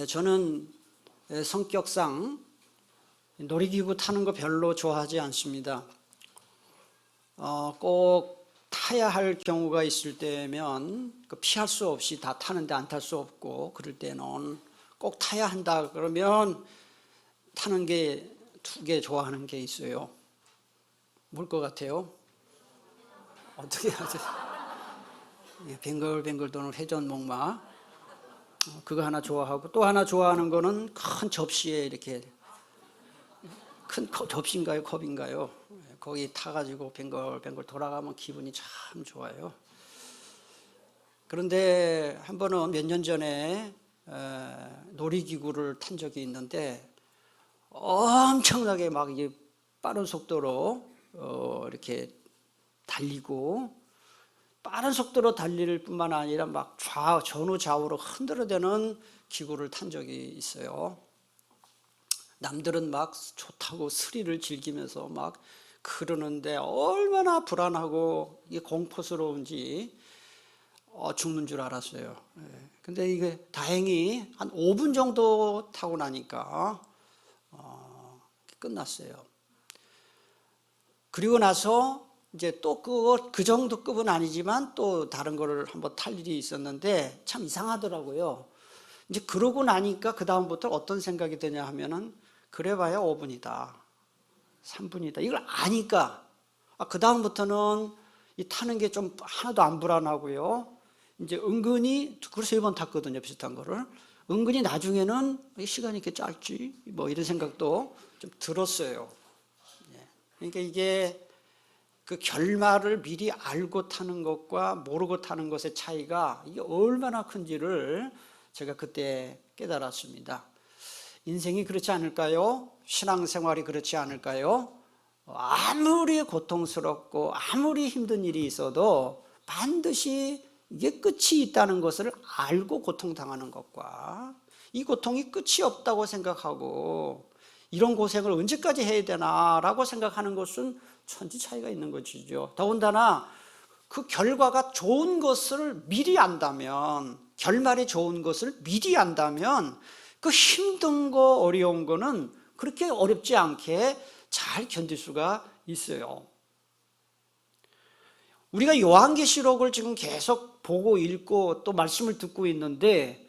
저는 성격상 놀이기구 타는 거 별로 좋아하지 않습니다. 꼭 타야 할 경우가 있을 때면 피할 수 없이 다 타는데 안 탈 수 없고, 그럴 때는 꼭 타야 한다 그러면 타는 게 두 개 좋아하는 게 있어요. 뭘 것 같아요? 어떻게 하죠? 뱅글뱅글 도는 회전목마, 그거 하나 좋아하고, 또 하나 좋아하는 거는 큰 접시에 이렇게, 큰 접시인가요? 컵인가요? 거기 타가지고 뱅글뱅글 돌아가면 기분이 참 좋아요. 그런데 한 번은 몇 년 전에 놀이기구를 탄 적이 있는데, 엄청나게 막 이게 빠른 속도로 이렇게 달리고, 빠른 속도로 달릴 뿐만 아니라 막 전후 좌우로 흔들어대는 기구를 탄 적이 있어요. 남들은 막 좋다고 스릴을 즐기면서 막 그러는데 얼마나 불안하고 이게 공포스러운지 죽는 줄 알았어요. 근데 이게 다행히 한 5분 정도 타고 나니까 끝났어요. 그리고 나서 이제 또 그 정도 급은 아니지만 또 다른 거를 한번 탈 일이 있었는데 참 이상하더라고요. 이제 그러고 나니까 그 다음부터 어떤 생각이 드냐 하면은, 그래봐야 5분이다, 3분이다, 이걸 아니까 그 다음부터는 이 타는 게 좀 하나도 안 불안하고요. 이제 은근히, 그래서 2번 탔거든요, 비슷한 거를. 은근히 나중에는 시간이 이렇게 짧지 뭐 이런 생각도 좀 들었어요. 그러니까 이게 그 결말을 미리 알고 타는 것과 모르고 타는 것의 차이가 이게 얼마나 큰지를 제가 그때 깨달았습니다. 인생이 그렇지 않을까요? 신앙생활이 그렇지 않을까요? 아무리 고통스럽고 아무리 힘든 일이 있어도 반드시 이게 끝이 있다는 것을 알고 고통당하는 것과, 이 고통이 끝이 없다고 생각하고 이런 고생을 언제까지 해야 되나라고 생각하는 것은 천지 차이가 있는 것이죠. 더군다나 그 결과가 좋은 것을 미리 안다면, 결말이 좋은 것을 미리 안다면 그 힘든 거 어려운 거는 그렇게 어렵지 않게 잘 견딜 수가 있어요. 우리가 요한계시록을 지금 계속 보고 읽고 또 말씀을 듣고 있는데,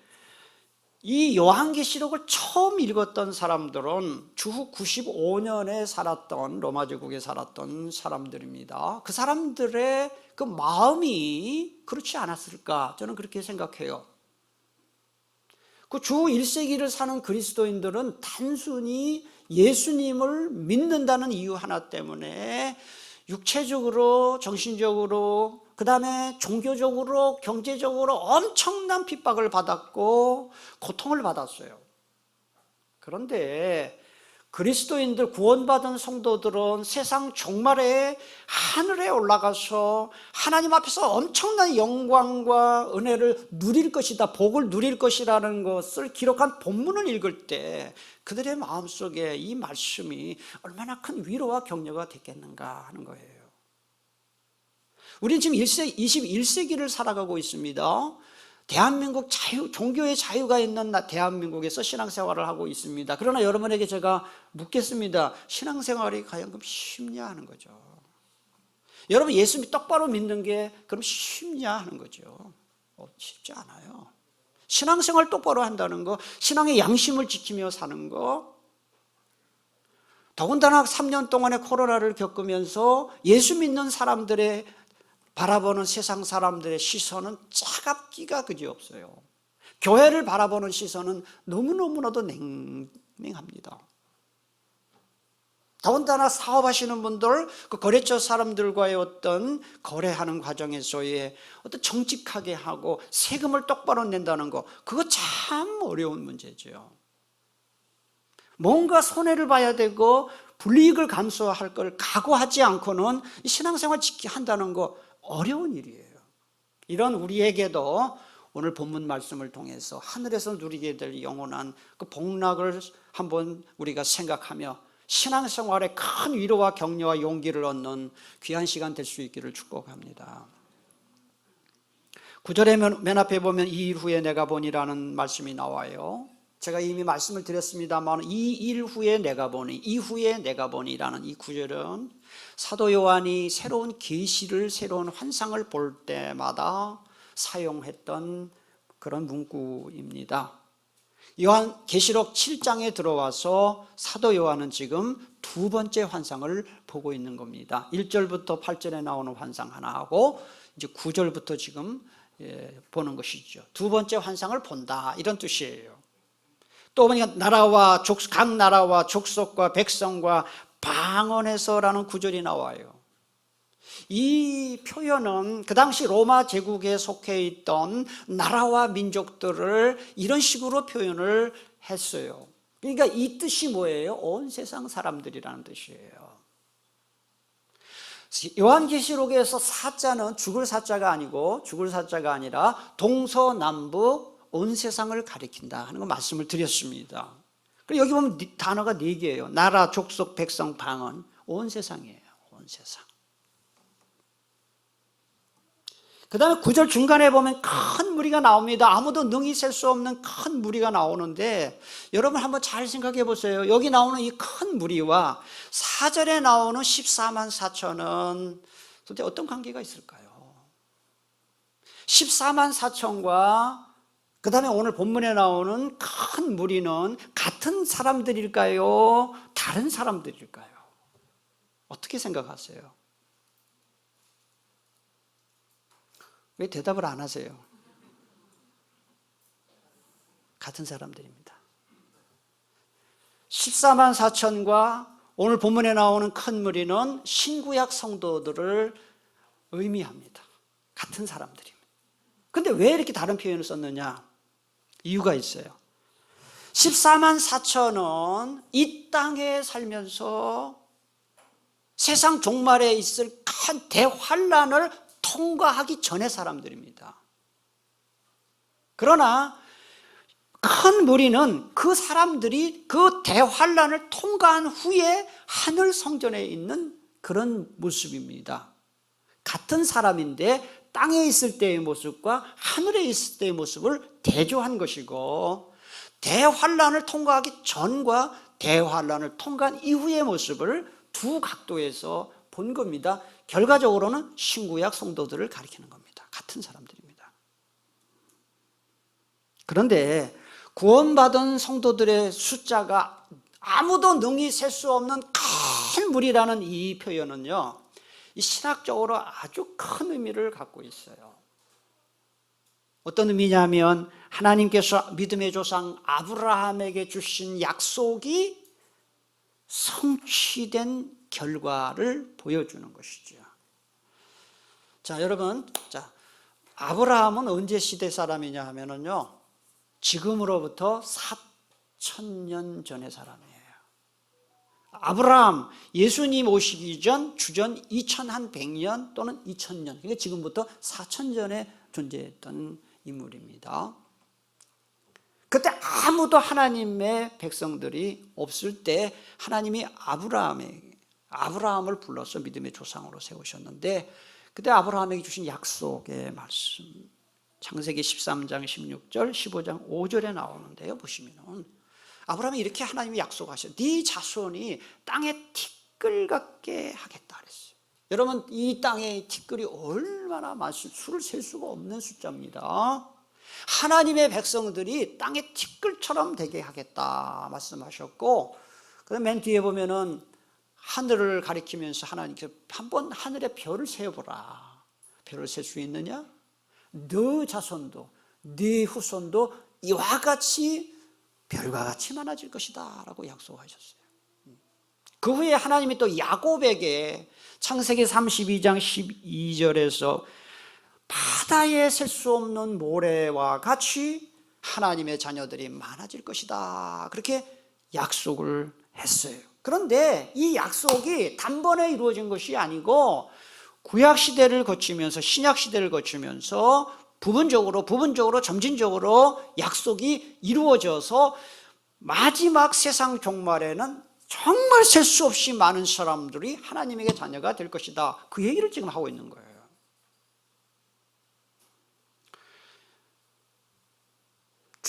이 요한계시록을 처음 읽었던 사람들은 주후 95년에 살았던, 로마 제국에 살았던 사람들입니다. 그 사람들의 그 마음이 그렇지 않았을까, 저는 그렇게 생각해요. 그 주 1세기를 사는 그리스도인들은 단순히 예수님을 믿는다는 이유 하나 때문에 육체적으로, 정신적으로, 그 다음에 종교적으로, 경제적으로 엄청난 핍박을 받았고 고통을 받았어요. 그런데 그리스도인들, 구원받은 성도들은 세상 종말에 하늘에 올라가서 하나님 앞에서 엄청난 영광과 은혜를 누릴 것이다, 복을 누릴 것이라는 것을 기록한 본문을 읽을 때 그들의 마음속에 이 말씀이 얼마나 큰 위로와 격려가 됐겠는가 하는 거예요. 우리는 지금 21세기를 살아가고 있습니다. 대한민국 종교의 자유가 있는 대한민국에서 신앙생활을 하고 있습니다. 그러나 여러분에게 제가 묻겠습니다. 신앙생활이 과연 쉽냐 하는 거죠. 여러분, 예수 똑바로 믿는 게 그럼 쉽냐 하는 거죠. 쉽지 않아요. 신앙생활 똑바로 한다는 거, 신앙의 양심을 지키며 사는 거, 더군다나 3년 동안의 코로나를 겪으면서 예수 믿는 사람들의 바라보는 세상 사람들의 시선은 차갑기가 그지없어요. 교회를 바라보는 시선은 너무너무나도 냉랭합니다. 더군다나 사업하시는 분들, 그 거래처 사람들과의 어떤 거래하는 과정에서의 어떤 정직하게 하고 세금을 똑바로 낸다는 거, 그거 참 어려운 문제죠. 뭔가 손해를 봐야 되고 불이익을 감수할 걸 각오하지 않고는 신앙생활 한다는 거 어려운 일이에요. 이런 우리에게도 오늘 본문 말씀을 통해서 하늘에서 누리게 될 영원한 그 복락을 한번 우리가 생각하며 신앙생활에 큰 위로와 격려와 용기를 얻는 귀한 시간 될 수 있기를 축복합니다. 9절의 맨 앞에 보면 이 일 후에 내가 보니라는 말씀이 나와요. 제가 이미 말씀을 드렸습니다만 이 일 후에 내가 보니, 이후에 내가 보니라는 이 구절은 사도 요한이 새로운 계시를, 새로운 환상을 볼 때마다 사용했던 그런 문구입니다. 계시록 7장에 들어와서 사도 요한은 지금 두 번째 환상을 보고 있는 겁니다. 1절부터 8절에 나오는 환상 하나 하고 이제 9절부터 지금 보는 것이죠. 두 번째 환상을 본다, 이런 뜻이에요. 또 보니까 각 나라와 족속과 백성과 방언에서라는 구절이 나와요. 이 표현은 그 당시 로마 제국에 속해 있던 나라와 민족들을 이런 식으로 표현을 했어요. 그러니까 이 뜻이 뭐예요? 온 세상 사람들이라는 뜻이에요. 요한계시록에서 사자는 죽을 사자가 아니라 동서남북 온 세상을 가리킨다 하는 거 말씀을 드렸습니다. 그리고 여기 보면 단어가 4개예요. 나라, 족속, 백성, 방언. 온 세상이에요. 온 세상. 그 다음에 9절 중간에 보면 큰 무리가 나옵니다. 아무도 능히 셀 수 없는 큰 무리가 나오는데, 여러분 한번 잘 생각해 보세요. 여기 나오는 이 큰 무리와 4절에 나오는 14만 4천은 도대체 어떤 관계가 있을까요? 14만 4천과 그 다음에 오늘 본문에 나오는 큰 무리는 같은 사람들일까요? 다른 사람들일까요? 어떻게 생각하세요? 왜 대답을 안 하세요? 같은 사람들입니다. 14만 4천과 오늘 본문에 나오는 큰 무리는 신구약 성도들을 의미합니다. 같은 사람들입니다. 근데 왜 이렇게 다른 표현을 썼느냐? 이유가 있어요. 14만 4천은 이 땅에 살면서 세상 종말에 있을 큰 대환란을 통과하기 전의 사람들입니다. 그러나 큰 무리는 그 사람들이 그 대환란을 통과한 후에 하늘 성전에 있는 그런 모습입니다. 같은 사람인데 땅에 있을 때의 모습과 하늘에 있을 때의 모습을 대조한 것이고, 대환란을 통과하기 전과 대환란을 통과한 이후의 모습을 두 각도에서 본 겁니다. 결과적으로는 신구약 성도들을 가리키는 겁니다. 같은 사람들입니다. 그런데 구원받은 성도들의 숫자가 아무도 능히 셀 수 없는 큰 무리라는 이 표현은요, 이 신학적으로 아주 큰 의미를 갖고 있어요. 어떤 의미냐면 하나님께서 믿음의 조상 아브라함에게 주신 약속이 성취된 결과를 보여주는 것이죠. 자, 여러분, 아브라함은 언제 시대 사람이냐 하면은요, 지금으로부터 4,000년 전의 사람이에요. 아브라함, 예수님 오시기 전 주전 2100년 또는 2000년, 그러니까 지금부터 4000전에 존재했던 인물입니다. 그때 아무도 하나님의 백성들이 없을 때 하나님이 아브라함을 불러서 믿음의 조상으로 세우셨는데, 그때 아브라함에게 주신 약속의 말씀, 창세기 13장 16절 15장 5절에 나오는데요, 보시면은 아브라함이 이렇게 하나님이 약속하셨어요. 네 자손이 땅에 티끌 같게 하겠다 그랬어요. 여러분, 이 땅에 티끌이 얼마나 많습니까? 수를 셀 수가 없는 숫자입니다. 하나님의 백성들이 땅에 티끌처럼 되게 하겠다 말씀하셨고, 그다음 맨 뒤에 보면은 하늘을 가리키면서 하나님께서 한번 하늘의 별을 세어보라. 별을 셀 수 있느냐? 너 자손도 네 후손도 이와 같이 별과 같이 많아질 것이다 라고 약속하셨어요. 그 후에 하나님이 또 야곱에게 창세기 32장 12절에서 바다에 셀 수 없는 모래와 같이 하나님의 자녀들이 많아질 것이다, 그렇게 약속을 했어요. 그런데 이 약속이 단번에 이루어진 것이 아니고 구약시대를 거치면서 신약시대를 거치면서 부분적으로 점진적으로 약속이 이루어져서 마지막 세상 종말에는 정말 셀 수 없이 많은 사람들이 하나님에게 자녀가 될 것이다, 그 얘기를 지금 하고 있는 거예요.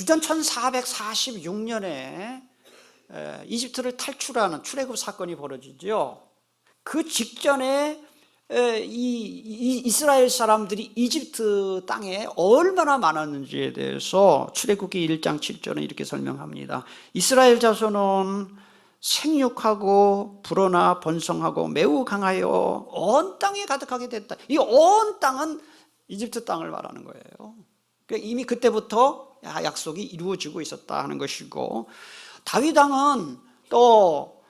주전 1446년에 이집트를 탈출하는 출애굽 사건이 벌어지죠. 그 직전에 이 이스라엘 사람들이 이집트 땅에 얼마나 많았는지에 대해서 출애굽기 1장 7절은 이렇게 설명합니다. 이스라엘 자손은 생육하고 불어나 번성하고 매우 강하여 온 땅에 가득하게 됐다. 이 온 땅은 이집트 땅을 말하는 거예요. 그러니까 이미 그때부터 약속이 이루어지고 있었다 하는 것이고, 다윗 왕은 또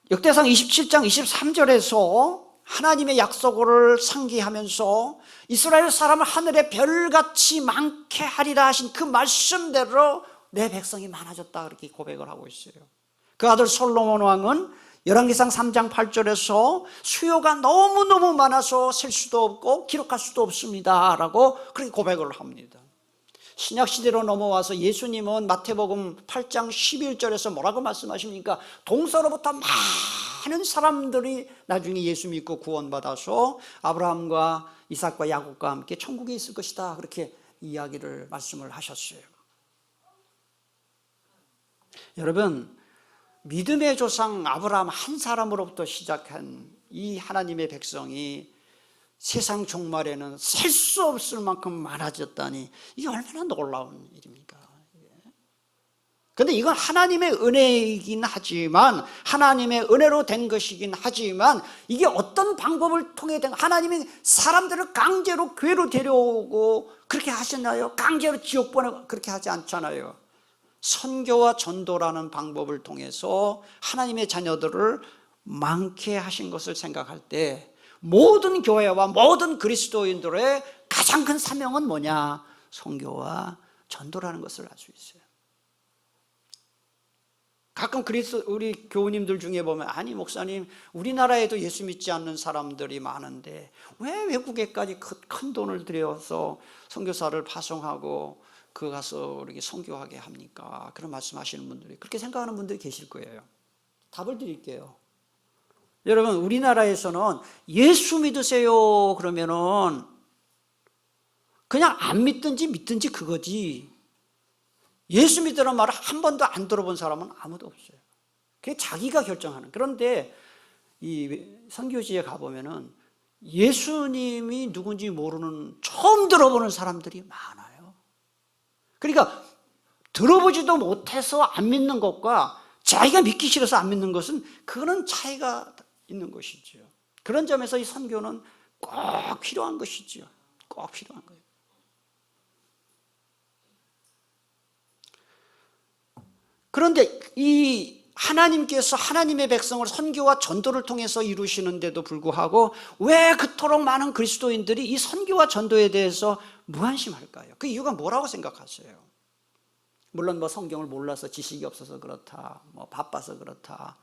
역대상 27장 23절에서 하나님의 약속을 상기하면서 이스라엘 사람을 하늘의 별같이 많게 하리라 하신 그 말씀대로 내 백성이 많아졌다 그렇게 고백을 하고 있어요. 그 아들 솔로몬 왕은 열왕기상 3장 8절에서 수요가 너무너무 많아서 셀 수도 없고 기록할 수도 없습니다 라고 그렇게 고백을 합니다. 신약시대로 넘어와서 예수님은 마태복음 8장 11절에서 뭐라고 말씀하십니까? 동서로부터 많은 사람들이 나중에 예수 믿고 구원받아서 아브라함과 이삭과 야곱과 함께 천국에 있을 것이다 그렇게 이야기를 말씀을 하셨어요. 여러분, 믿음의 조상 아브라함 한 사람으로부터 시작한 이 하나님의 백성이 세상 종말에는 셀 수 없을 만큼 많아졌다니 이게 얼마나 놀라운 일입니까? 그런데 이건 하나님의 은혜이긴 하지만, 하나님의 은혜로 된 것이긴 하지만, 이게 어떤 방법을 통해 된, 하나님이 사람들을 강제로 교회로 데려오고 그렇게 하셨나요? 강제로 지옥 보내고 그렇게 하지 않잖아요. 선교와 전도라는 방법을 통해서 하나님의 자녀들을 많게 하신 것을 생각할 때 모든 교회와 모든 그리스도인들의 가장 큰 사명은 뭐냐? 선교와 전도라는 것을 알 수 있어요. 가끔 우리 교우님들 중에 보면, 아니 목사님, 우리나라에도 예수 믿지 않는 사람들이 많은데 왜 외국에까지 큰 돈을 들여서 선교사를 파송하고 가서 이렇게 선교하게 합니까? 그런 말씀하시는 분들이, 그렇게 생각하는 분들이 계실 거예요. 답을 드릴게요. 여러분, 우리나라에서는 예수 믿으세요 그러면은 그냥 안 믿든지 믿든지 그거지, 예수 믿으라는 말을 한 번도 안 들어본 사람은 아무도 없어요. 그게 자기가 결정하는. 그런데 이 선교지에 가보면은 예수님이 누군지 모르는, 처음 들어보는 사람들이 많아요. 그러니까 들어보지도 못해서 안 믿는 것과 자기가 믿기 싫어서 안 믿는 것은, 그거는 차이가 있는 것이죠. 그런 점에서 이 선교는 꼭 필요한 것이죠. 꼭 필요한 거예요. 그런데 이 하나님께서 하나님의 백성을 선교와 전도를 통해서 이루시는데도 불구하고 왜 그토록 많은 그리스도인들이 이 선교와 전도에 대해서 무관심할까요? 그 이유가 뭐라고 생각하세요? 물론 뭐 성경을 몰라서 지식이 없어서 그렇다, 뭐 바빠서 그렇다,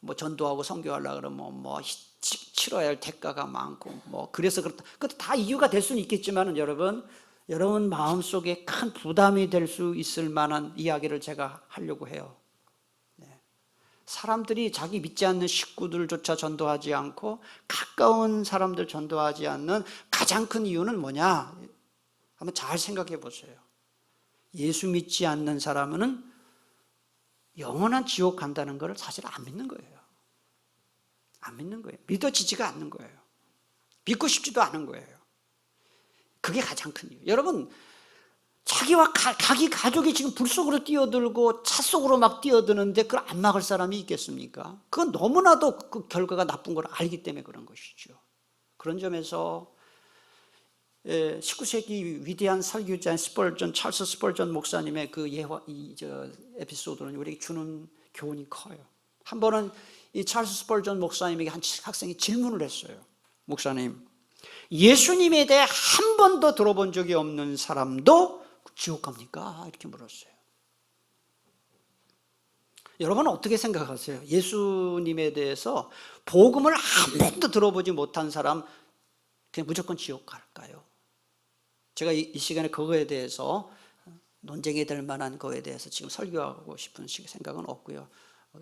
뭐 전도하고 선교하려고 그러면 뭐 치러야 할 대가가 많고 뭐 그래서 그렇다, 그것도 다 이유가 될 수는 있겠지만, 여러분 마음속에 큰 부담이 될 수 있을 만한 이야기를 제가 하려고 해요. 사람들이 자기 믿지 않는 식구들조차 전도하지 않고 가까운 사람들 전도하지 않는 가장 큰 이유는 뭐냐? 한번 잘 생각해 보세요. 예수 믿지 않는 사람은 영원한 지옥 간다는 걸 사실 안 믿는 거예요. 안 믿는 거예요. 믿어지지가 않는 거예요. 믿고 싶지도 않은 거예요. 그게 가장 큰 이유. 여러분, 자기와 자기 가족이 지금 불 속으로 뛰어들고 차 속으로 막 뛰어드는데 그걸 안 막을 사람이 있겠습니까? 그건 너무나도 그 결과가 나쁜 걸 알기 때문에 그런 것이죠. 그런 점에서 19세기 위대한 설교자 찰스 스펄전 목사님의 그 에피소드는 우리에게 주는 교훈이 커요. 한 번은 이 찰스 스펄전 목사님에게 한 학생이 질문을 했어요. 목사님, 예수님에 대해 한 번도 들어본 적이 없는 사람도 지옥 갑니까? 이렇게 물었어요. 여러분은 어떻게 생각하세요? 예수님에 대해서 복음을 한 번도 들어보지 못한 사람 그냥 무조건 지옥 갈까요? 제가 이 시간에 그거에 대해서 논쟁이 될 만한 거에 대해서 지금 설교하고 싶은 생각은 없고요.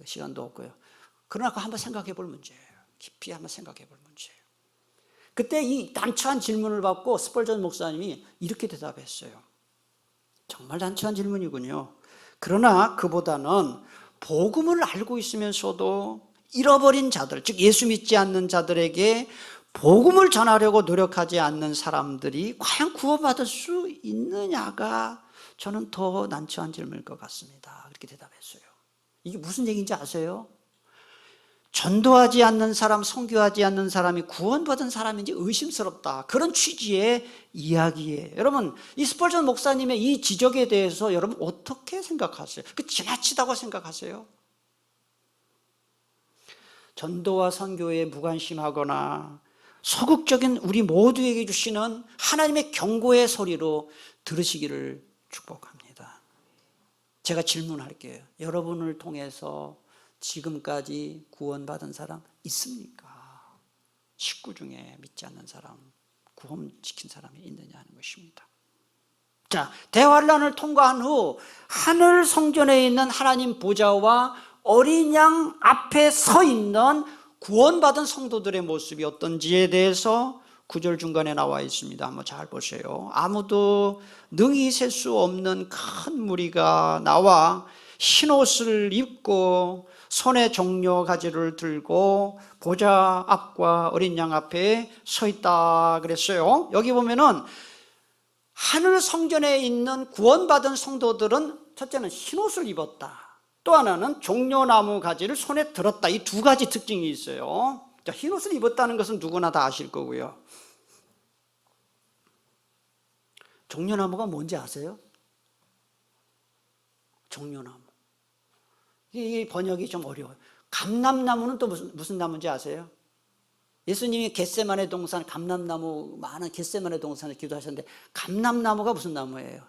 시간도 없고요. 그러나 그거 한번 생각해 볼 문제예요. 깊이 한번 생각해 볼 문제예요. 그때 이 난처한 질문을 받고 스펄전 목사님이 이렇게 대답했어요. 정말 난처한 질문이군요. 그러나 그보다는 복음을 알고 있으면서도 잃어버린 자들, 즉 예수 믿지 않는 자들에게 복음을 전하려고 노력하지 않는 사람들이 과연 구원받을 수 있느냐가 저는 더 난처한 질문일 것 같습니다. 그렇게 대답했어요. 이게 무슨 얘기인지 아세요? 전도하지 않는 사람, 선교하지 않는 사람이 구원받은 사람인지 의심스럽다. 그런 취지의 이야기예요. 여러분, 이 스펄전 목사님의 이 지적에 대해서 여러분 어떻게 생각하세요? 그 지나치다고 생각하세요? 전도와 선교에 무관심하거나 소극적인 우리 모두에게 주시는 하나님의 경고의 소리로 들으시기를 축복합니다. 제가 질문할게요. 여러분을 통해서 지금까지 구원받은 사람 있습니까? 식구 중에 믿지 않는 사람, 구원시킨 사람이 있느냐 하는 것입니다. 자, 대환란을 통과한 후 하늘 성전에 있는 하나님 보좌와 어린 양 앞에 서 있는 구원받은 성도들의 모습이 어떤지에 대해서 9절 중간에 나와 있습니다. 한번 잘 보세요. 아무도 능히 셀 수 없는 큰 무리가 나와 흰옷을 입고 손에 종려 가지를 들고 보좌 앞과 어린 양 앞에 서 있다 그랬어요. 여기 보면은 하늘 성전에 있는 구원받은 성도들은 첫째는 흰옷을 입었다. 또 하나는 종려나무 가지를 손에 들었다. 이 두 가지 특징이 있어요. 자, 흰옷을 입었다는 것은 누구나 다 아실 거고요. 종려나무가 뭔지 아세요? 종려나무. 이 번역이 좀 어려워요. 감람나무는 또 무슨 나무인지 아세요? 예수님이 겟세마네 동산, 감람나무, 많은 겟세마네 동산에 기도하셨는데 감람나무가 무슨 나무예요?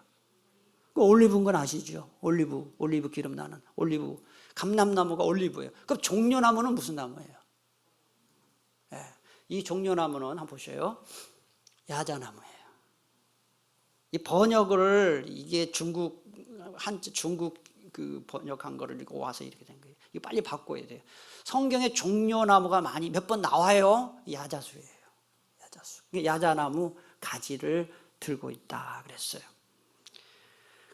그 올리브인 건 아시죠? 올리브 기름 나는 올리브. 감람나무가 올리브예요. 그럼 종려나무는 무슨 나무예요? 네, 이 종려나무는 한번 보세요. 야자나무예요. 이 번역을 이게 중국 그 번역한 거를 이렇게 와서 이렇게 된 거예요. 이거 빨리 바꿔야 돼요. 성경에 종려나무가 많이 몇 번 나와요. 야자수예요. 야자수. 야자나무 가지를 들고 있다 그랬어요.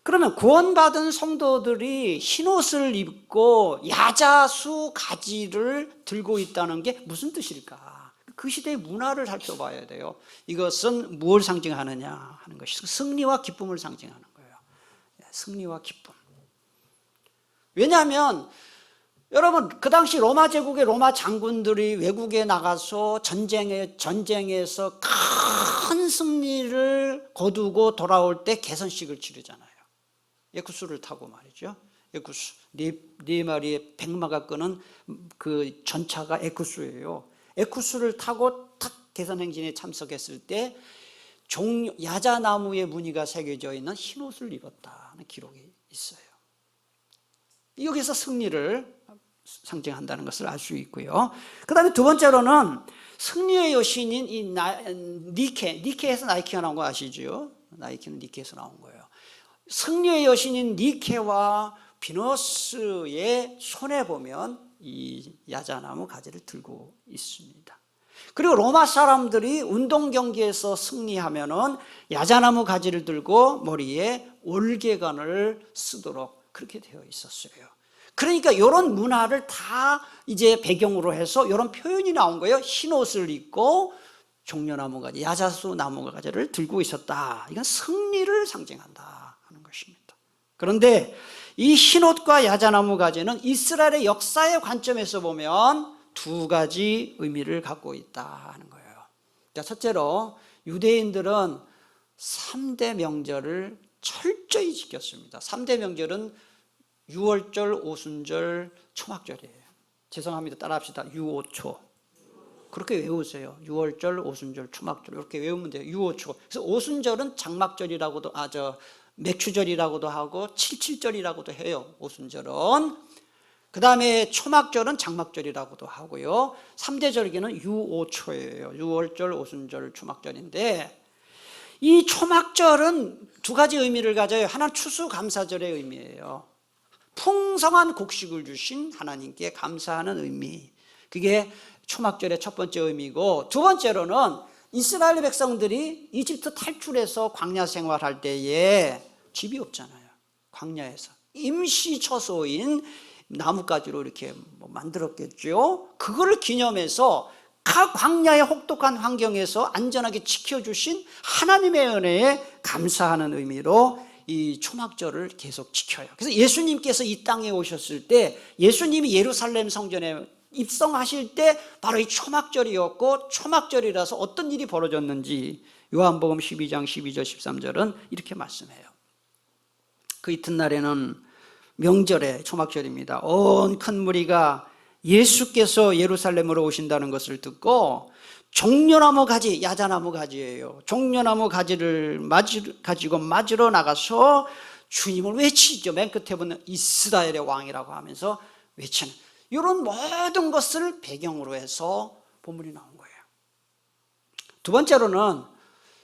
그러면 구원받은 성도들이 흰옷을 입고 야자수 가지를 들고 있다는 게 무슨 뜻일까? 그 시대의 문화를 살펴봐야 돼요. 이것은 무엇을 상징하느냐 하는 것이 승리와 기쁨을 상징하는 거예요. 승리와 기쁨. 왜냐하면 여러분 그 당시 로마 제국의 로마 장군들이 외국에 나가서 전쟁에서 큰 승리를 거두고 돌아올 때 개선식을 치르잖아요. 에쿠스를 타고 말이죠. 에쿠스 네 마리의 백마가 끄는 그 전차가 에쿠스예요. 에쿠스를 타고 탁 개선행진에 참석했을 때 야자나무의 무늬가 새겨져 있는 흰옷을 입었다는 기록이 있어요. 여기서 승리를 상징한다는 것을 알 수 있고요. 그 다음에 두 번째로는 승리의 여신인 이 니케에서 나이키가 나온 거 아시죠? 나이키는 니케에서 나온 거예요. 승리의 여신인 니케와 비너스의 손에 보면 이 야자나무 가지를 들고 있습니다. 그리고 로마 사람들이 운동 경기에서 승리하면은 야자나무 가지를 들고 머리에 올개관을 쓰도록 그렇게 되어 있었어요. 그러니까 이런 문화를 다 이제 배경으로 해서 이런 표현이 나온 거예요. 흰옷을 입고 종려나무 가지, 야자수 나무 가지를 들고 있었다. 이건 승리를 상징한다 하는 것입니다. 그런데 이 흰옷과 야자나무 가지는 이스라엘의 역사의 관점에서 보면 두 가지 의미를 갖고 있다 하는 거예요. 자, 첫째로 유대인들은 3대 명절을 철저히 지켰습니다. 3대 명절은 유월절, 오순절, 초막절이에요. 죄송합니다. 따라합시다. 유오초. 그렇게 외우세요. 유월절, 오순절, 초막절 이렇게 외우면 돼요. 유오초. 그래서 오순절은 장막절이라고도 맥추절이라고도 하고 칠칠절이라고도 해요. 오순절은. 그 다음에 초막절은 장막절이라고도 하고요. 3대 절기는 유오초예요. 유월절, 오순절, 초막절인데 이 초막절은 두 가지 의미를 가져요. 하나는 추수감사절의 의미예요. 풍성한 곡식을 주신 하나님께 감사하는 의미. 그게 초막절의 첫 번째 의미고, 두 번째로는 이스라엘 백성들이 이집트 탈출해서 광야 생활할 때에 집이 없잖아요. 광야에서 임시 처소인 나뭇가지로 이렇게 만들었겠죠. 그거를 기념해서 각 광야의 혹독한 환경에서 안전하게 지켜주신 하나님의 은혜에 감사하는 의미로 이 초막절을 계속 지켜요. 그래서 예수님께서 이 땅에 오셨을 때, 예수님이 예루살렘 성전에 입성하실 때 바로 이 초막절이었고, 초막절이라서 어떤 일이 벌어졌는지 요한복음 12장 12절 13절은 이렇게 말씀해요. 그 이튿날에는 명절에 초막절입니다. 온 큰 무리가 예수께서 예루살렘으로 오신다는 것을 듣고 종려나무 가지, 야자나무 가지예요. 종려나무 가지를 가지고 맞으러 나가서 주님을 외치죠. 맨 끝에 보면 이스라엘의 왕이라고 하면서 외치는, 이런 모든 것을 배경으로 해서 본문이 나온 거예요. 두 번째로는,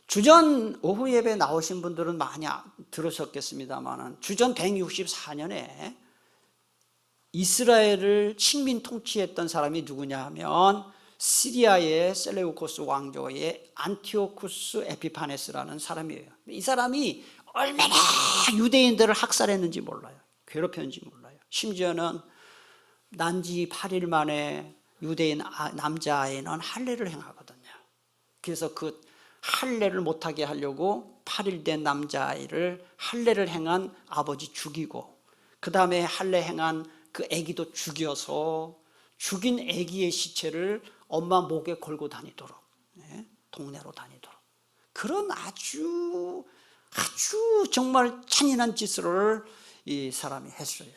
주전 오후 예배 나오신 분들은 많이 들으셨겠습니다만, 주전 164년에 이스라엘을 식민 통치했던 사람이 누구냐 하면 시리아의 셀레우코스 왕조의 안티오쿠스 에피파네스라는 사람이에요. 이 사람이 얼마나 유대인들을 학살했는지 몰라요. 괴롭혔는지 몰라요. 심지어는 난지 8일 만에 유대인 남자아이는 할례를 행하거든요. 그래서 그 할례를 못하게 하려고 8일 된 남자아이를 할례를 행한 아버지 죽이고, 그 다음에 할례 행한 그 아기도 죽여서 죽인 아기의 시체를 엄마 목에 걸고 다니도록, 동네로 다니도록, 그런 아주 정말 잔인한 짓을 이 사람이 했어요.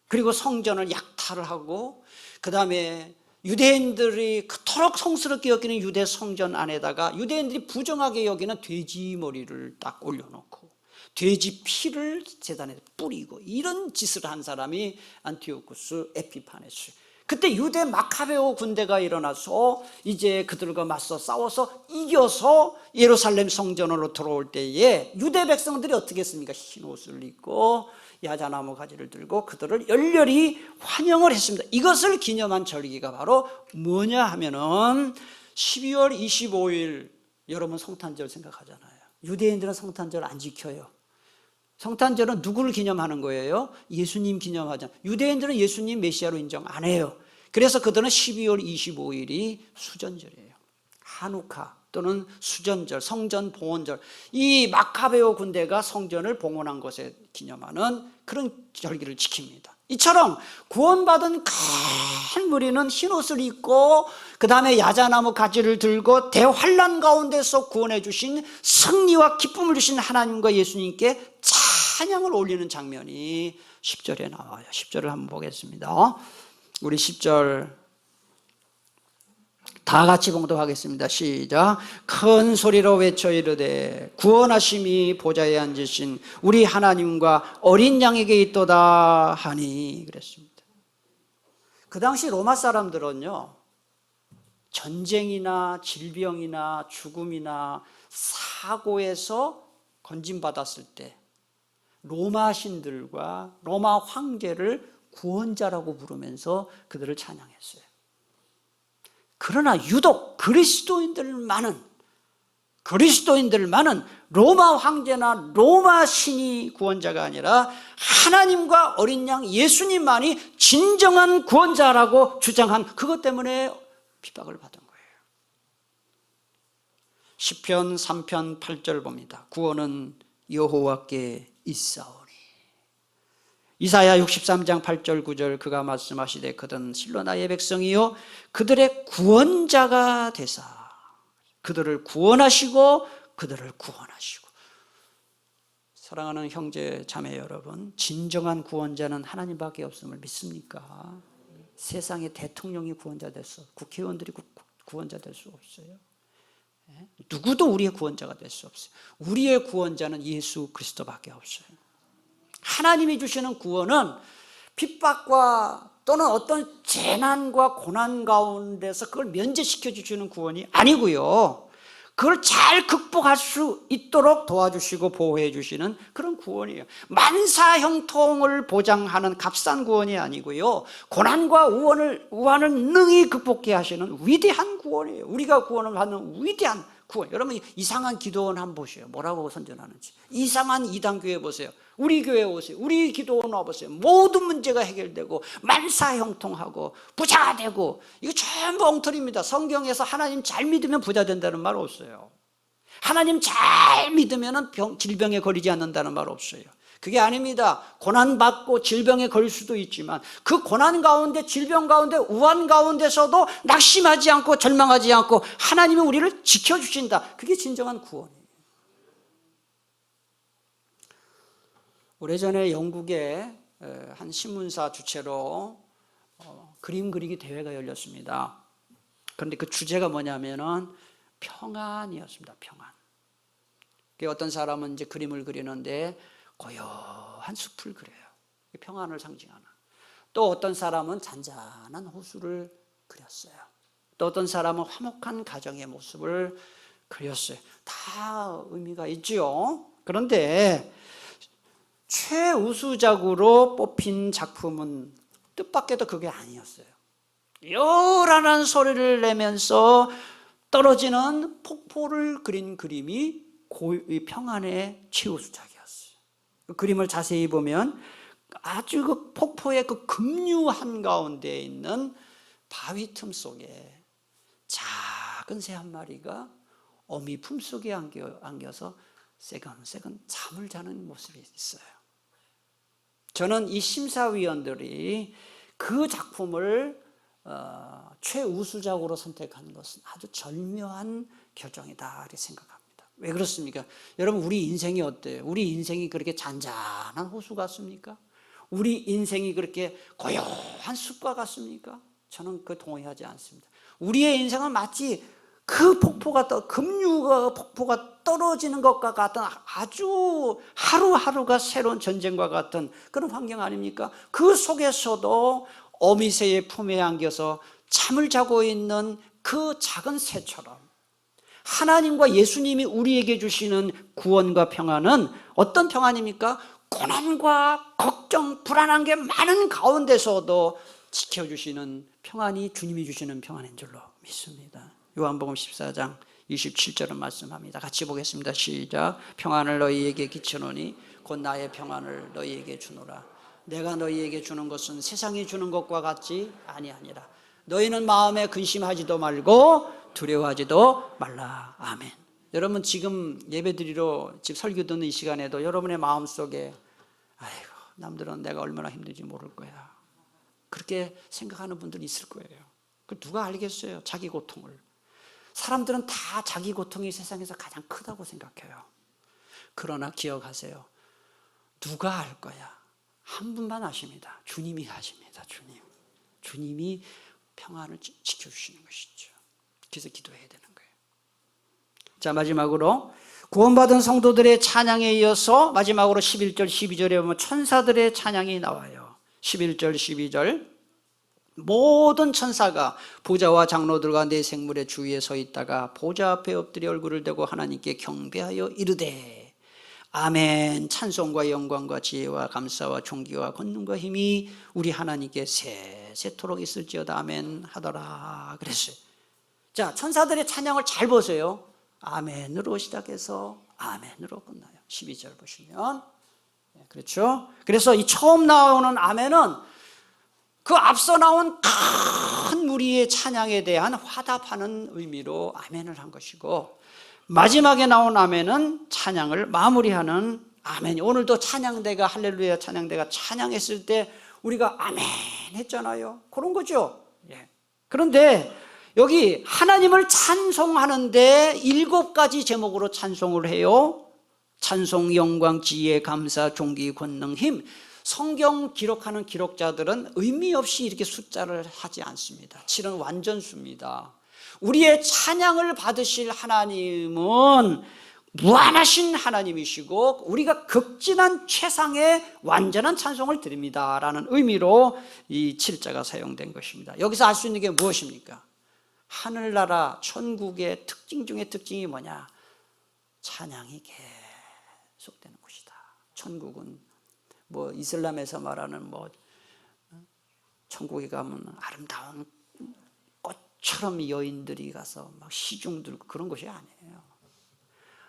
그리고 성전을 약탈을 하고, 그 다음에 유대인들이 그토록 성스럽게 여기는 유대 성전 안에다가 유대인들이 부정하게 여기는 돼지 머리를 딱 올려놓고 돼지 피를 제단에 뿌리고, 이런 짓을 한 사람이 안티오쿠스 에피파네스. 그때 유대 마카베오 군대가 일어나서 이제 그들과 맞서 싸워서 이겨서 예루살렘 성전으로 들어올 때에 유대 백성들이 어떻게 했습니까? 흰 옷을 입고 야자나무 가지를 들고 그들을 열렬히 환영을 했습니다. 이것을 기념한 절기가 바로 뭐냐 하면은 12월 25일, 여러분 성탄절 생각하잖아요. 유대인들은 성탄절 안 지켜요. 성탄절은 누구를 기념하는 거예요? 예수님 기념하잖아요. 유대인들은 예수님 메시아로 인정 안 해요. 그래서 그들은 12월 25일이 수전절이에요. 하누카 또는 수전절, 성전 봉헌절, 이 마카베오 군대가 성전을 봉헌한 것에 기념하는 그런 절기를 지킵니다. 이처럼 구원받은 큰 무리는 흰옷을 입고 그 다음에 야자나무 가지를 들고 대환란 가운데서 구원해 주신, 승리와 기쁨을 주신 하나님과 예수님께 찬양을 올리는 장면이 10절에 나와요. 10절을 한번 보겠습니다. 우리 10절 다 같이 봉독하겠습니다. 시작. 큰 소리로 외쳐 이르되 구원하심이 보좌에 앉으신 우리 하나님과 어린 양에게 있도다 하니 그랬습니다. 그 당시 로마 사람들은요, 전쟁이나 질병이나 죽음이나 사고에서 건진받았을 때 로마 신들과 로마 황제를 구원자라고 부르면서 그들을 찬양했어요. 그러나 유독 그리스도인들만은 로마 황제나 로마 신이 구원자가 아니라 하나님과 어린 양 예수님만이 진정한 구원자라고 주장한, 그것 때문에 핍박을 받은 거예요. 시편 3편 8절 봅니다. 구원은 여호와께 있사오니. 이사야 63장 8절 9절 그가 말씀하시되 그들은 실로 나의 백성이요 그들의 구원자가 되사 그들을 구원하시고 그들을 구원하시고. 사랑하는 형제 자매 여러분, 진정한 구원자는 하나님밖에 없음을 믿습니까? 세상에 대통령이 구원자 됐어, 국회의원들이 구원자 될 수 없어요. 누구도 우리의 구원자가 될 수 없어요. 우리의 구원자는 예수 그리스도밖에 없어요. 하나님이 주시는 구원은 핍박과 또는 어떤 재난과 고난 가운데서 그걸 면제시켜 주시는 구원이 아니고요, 그걸 잘 극복할 수 있도록 도와주시고 보호해 주시는 그런 구원이에요. 만사형통을 보장하는 값싼 구원이 아니고요, 고난과 우환을 능히 극복해 하시는 위대한 구원이에요. 우리가 구원을 받는 위대한 구원. 여러분 이상한 기도원 한번 보세요. 뭐라고 선전하는지. 이상한 이단교회 보세요. 우리 교회 오세요. 우리 기도원 와보세요. 모든 문제가 해결되고 만사형통하고 부자가 되고, 이거 전부 엉터리입니다. 성경에서 하나님 잘 믿으면 부자 된다는 말 없어요. 하나님 잘 믿으면 질병에 걸리지 않는다는 말 없어요. 그게 아닙니다. 고난받고 질병에 걸릴 수도 있지만 그 고난 가운데, 질병 가운데, 우한 가운데서도 낙심하지 않고 절망하지 않고 하나님이 우리를 지켜주신다. 그게 진정한 구원이에요. 오래전에 영국의 한 신문사 주최로 그림 그리기 대회가 열렸습니다. 그런데 그 주제가 뭐냐면은 평안이었습니다. 평안. 어떤 사람은 이제 그림을 그리는데 고요한 숲을 그려요. 평안을 상징하는. 또 어떤 사람은 잔잔한 호수를 그렸어요. 또 어떤 사람은 화목한 가정의 모습을 그렸어요. 다 의미가 있죠. 그런데 최우수작으로 뽑힌 작품은 뜻밖에도 그게 아니었어요. 요란한 소리를 내면서 떨어지는 폭포를 그린 그림이 평안의 최우수작이었어요. 그 그림을 자세히 보면 아주 그 폭포의 그 급류 한가운데 있는 바위 틈 속에 작은 새 한 마리가 어미 품속에 안겨서 새근새근 잠을 자는 모습이 있어요. 저는 이 심사위원들이 그 작품을 최우수작으로 선택한 것은 아주 절묘한 결정이다 이렇게 생각합니다. 왜 그렇습니까? 여러분, 우리 인생이 어때요? 우리 인생이 그렇게 잔잔한 호수 같습니까? 우리 인생이 그렇게 고요한 숲과 같습니까? 저는 그 동의하지 않습니다. 우리의 인생은 마치 그 급류가 폭포가 떨어지는 것과 같은 아주 하루하루가 새로운 전쟁과 같은 그런 환경 아닙니까? 그 속에서도 어미새의 품에 안겨서 잠을 자고 있는 그 작은 새처럼 하나님과 예수님이 우리에게 주시는 구원과 평안은 어떤 평안입니까? 고난과 걱정, 불안한 게 많은 가운데서도 지켜주시는 평안이 주님이 주시는 평안인 줄로 믿습니다. 요한복음 14장 27절은 말씀합니다. 같이 보겠습니다. 시작. 평안을 너희에게 끼치노니 곧 나의 평안을 너희에게 주노라. 내가 너희에게 주는 것은 세상이 주는 것과 같지 아니하니라. 너희는 마음에 근심하지도 말고 두려워하지도 말라. 아멘. 여러분, 지금 예배드리러 집 설교 듣는 이 시간에도 여러분의 마음속에 아이고, 남들은 내가 얼마나 힘든지 모를 거야, 그렇게 생각하는 분들이 있을 거예요. 그 누가 알겠어요? 자기 고통을. 사람들은 다 자기 고통이 세상에서 가장 크다고 생각해요. 그러나 기억하세요. 누가 알 거야? 한 분만 아십니다. 주님이 아십니다. 주님이 평안을 지켜주시는 것이죠. 그래서 기도해야 되는 거예요. 자, 마지막으로 구원받은 성도들의 찬양에 이어서 마지막으로 11절 12절에 보면 천사들의 찬양이 나와요. 11절 12절 모든 천사가 보좌와 장로들과 네 생물의 주위에 서 있다가 보좌 앞에 엎드려 얼굴을 대고 하나님께 경배하여 이르되 아멘. 찬송과 영광과 지혜와 감사와 존귀와 권능과 힘이 우리 하나님께 세세토록 있을지어다. 아멘 하더라 그랬어요. 자, 천사들의 찬양을 잘 보세요. 아멘으로 시작해서 아멘으로 끝나요. 12절 보시면. 그렇죠? 그래서 이 처음 나오는 아멘은 그 앞서 나온 큰 무리의 찬양에 대한 화답하는 의미로 아멘을 한 것이고, 마지막에 나온 아멘은 찬양을 마무리하는 아멘이. 오늘도 찬양대가, 할렐루야 찬양대가 찬양했을 때 우리가 아멘 했잖아요. 그런 거죠. 그런데 여기 하나님을 찬송하는데 7가지 제목으로 찬송을 해요. 찬송, 영광, 지혜, 감사, 존귀, 권능, 힘. 성경 기록하는 기록자들은 의미 없이 이렇게 숫자를 하지 않습니다. 7은 완전수입니다. 우리의 찬양을 받으실 하나님은 무한하신 하나님이시고 우리가 극진한 최상의 완전한 찬송을 드립니다라는 의미로 이 7자가 사용된 것입니다. 여기서 알 수 있는 게 무엇입니까? 하늘나라 천국의 특징 중에 특징이 뭐냐? 찬양이 계속되는 곳이다. 천국은 뭐 이슬람에서 말하는 뭐 천국에 가면 아름다운 꽃 여인들이 가서 막 시중 들고 그런 것이 아니에요.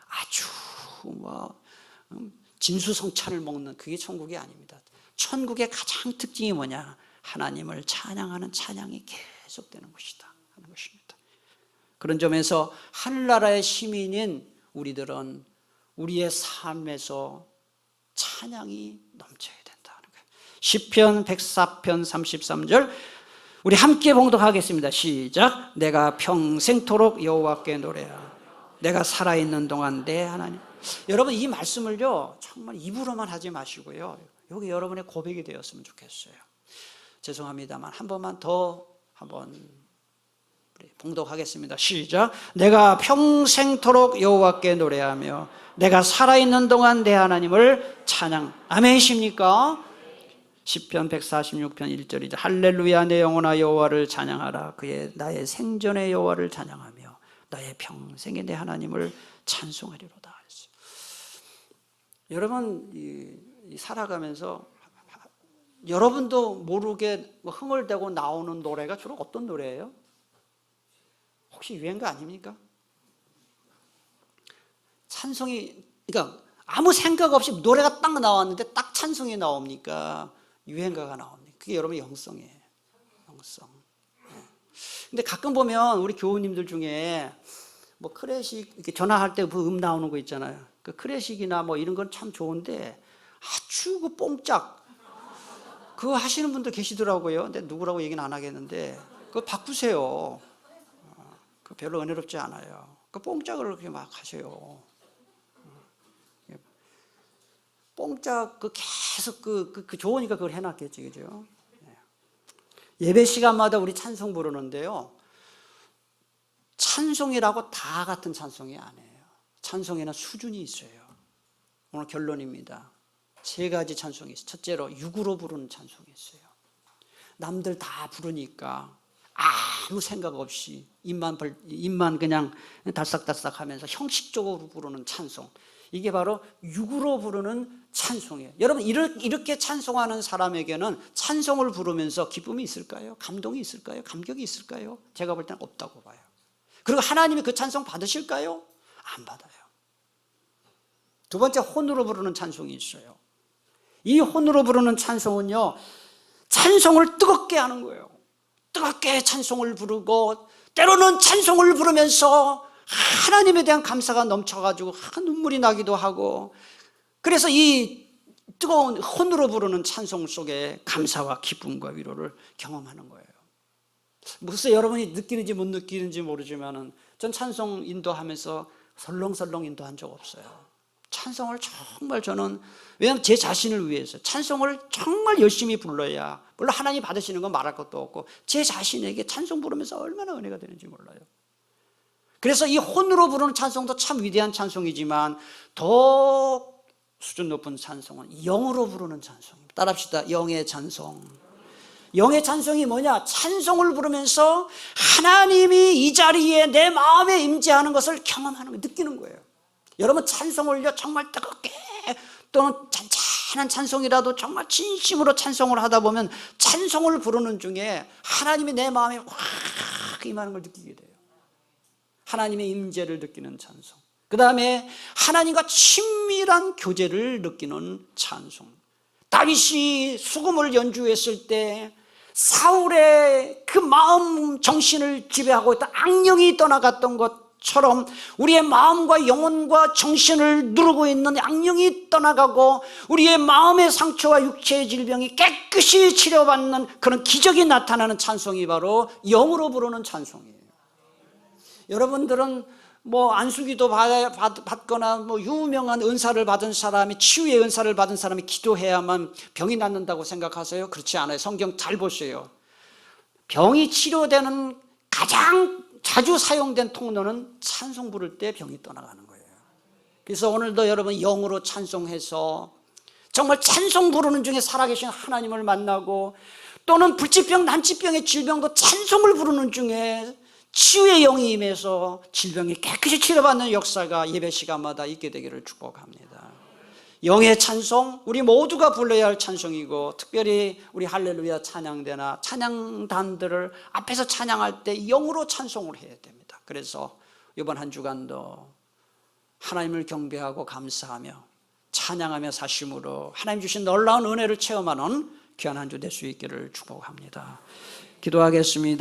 아주 뭐 진수성찬을 먹는 그게 천국이 아닙니다. 천국의 가장 특징이 뭐냐? 하나님을 찬양하는 찬양이 계속되는 것이다 하는 것입니다. 그런 점에서 하늘나라의 시민인 우리들은 우리의 삶에서 찬양이 넘쳐야 된다는 거예요. 시편 104편 33절 우리 함께 봉독하겠습니다. 시작. 내가 평생토록 여호와께 노래하며 내가 살아있는 동안 내 하나님. 여러분 이 말씀을요 정말 입으로만 하지 마시고요, 여기 여러분의 고백이 되었으면 좋겠어요. 죄송합니다만 한 번만 더 봉독하겠습니다. 시작. 내가 평생토록 여호와께 노래하며 내가 살아있는 동안 내 하나님을 찬양. 아멘이십니까? 시편 146편 1절이죠. 할렐루야 내 영혼아 여호와를 찬양하라. 그의 나의 생전의 여호와를 찬양하며 나의 평생의 내 하나님을 찬송하리로다. 여러분 살아가면서 여러분도 모르게 흥얼대고 나오는 노래가 주로 어떤 노래예요? 혹시 유행가 아닙니까? 찬송이, 그러니까 아무 생각 없이 노래가 딱 나왔는데 딱 찬송이 나옵니까? 유행가가 나옵니까? 그게 여러분의 영성이에요. 영성. 근데 가끔 보면 우리 교우님들 중에 뭐 클래식 이렇게 전화할 때 그 나오는 거 있잖아요. 그 클래식이나 뭐 이런 건 참 좋은데 아주 그 뽕짝 그거 하시는 분들 계시더라고요. 근데 누구라고 얘기는 안 하겠는데 그거 바꾸세요. 그 별로 은혜롭지 않아요. 그 뽕짝을 그렇게 막 하세요. 뽕짝 그 계속 그 좋으니까 그걸 해놨겠지, 그죠? 예배 시간마다 우리 찬송 부르는데요. 찬송이라고 다 같은 찬송이 아니에요. 찬송에는 수준이 있어요. 오늘 결론입니다. 3가지 찬송이 있어요. 첫째로 육으로 부르는 찬송이 있어요. 남들 다 부르니까 아무 생각 없이 입만 그냥 달싹달싹 하면서 형식적으로 부르는 찬송. 이게 바로 육으로 부르는 찬송이에요. 여러분 이렇게 찬송하는 사람에게는 찬송을 부르면서 기쁨이 있을까요? 감동이 있을까요? 감격이 있을까요? 제가 볼 때는 없다고 봐요. 그리고 하나님이 그 찬송 받으실까요? 안 받아요. 두 번째, 혼으로 부르는 찬송이 있어요. 이 혼으로 부르는 찬송은요, 찬송을 뜨겁게 하는 거예요. 뜨겁게 찬송을 부르고 때로는 찬송을 부르면서 하나님에 대한 감사가 넘쳐가지고 눈물이 나기도 하고, 그래서 이 뜨거운 혼으로 부르는 찬송 속에 감사와 기쁨과 위로를 경험하는 거예요. 글쎄 여러분이 느끼는지 못 느끼는지 모르지만 전 찬송 인도하면서 설렁설렁 인도한 적 없어요. 찬송을 정말 저는, 왜냐하면 제 자신을 위해서 찬송을 정말 열심히 불러야, 물론 하나님 받으시는 건 말할 것도 없고 제 자신에게 찬송 부르면서 얼마나 은혜가 되는지 몰라요. 그래서 이 혼으로 부르는 찬송도 참 위대한 찬송이지만 더 수준 높은 찬송은 영으로 부르는 찬송입니다. 따라합시다. 영의 찬송. 영의 찬송이 뭐냐? 찬송을 부르면서 하나님이 이 자리에 내 마음에 임재하는 것을 경험하는 거예요. 느끼는 거예요. 여러분 찬송을요 정말 뜨겁게, 또는 잔잔한 찬송이라도 정말 진심으로 찬송을 하다 보면 찬송을 부르는 중에 하나님이 내 마음에 확 임하는 걸 느끼게 돼요. 하나님의 임재를 느끼는 찬송. 그 다음에 하나님과 친밀한 교제를 느끼는 찬송. 다윗이 수금을 연주했을 때 사울의 그 마음 정신을 지배하고 있던 악령이 떠나갔던 것처럼 우리의 마음과 영혼과 정신을 누르고 있는 악령이 떠나가고 우리의 마음의 상처와 육체의 질병이 깨끗이 치료받는 그런 기적이 나타나는 찬송이 바로 영으로 부르는 찬송이에요. 여러분들은 뭐 안수기도 받거나 뭐 유명한 은사를 받은 사람이, 치유의 은사를 받은 사람이 기도해야만 병이 낫는다고 생각하세요? 그렇지 않아요. 성경 잘 보세요. 병이 치료되는 가장 자주 사용된 통로는 찬송 부를 때 병이 떠나가는 거예요. 그래서 오늘도 여러분 영으로 찬송해서 정말 찬송 부르는 중에 살아계신 하나님을 만나고, 또는 불치병, 난치병의 질병도 찬송을 부르는 중에 치유의 영이 임해서 질병이 깨끗이 치료받는 역사가 예배 시간마다 있게 되기를 축복합니다. 영의 찬송, 우리 모두가 불러야 할 찬송이고, 특별히 우리 할렐루야 찬양대나 찬양단들을 앞에서 찬양할 때 영으로 찬송을 해야 됩니다. 그래서 이번 한 주간도 하나님을 경배하고 감사하며 찬양하며 사심으로 하나님 주신 놀라운 은혜를 체험하는 귀한 한 주 될 수 있기를 축복합니다. 기도하겠습니다.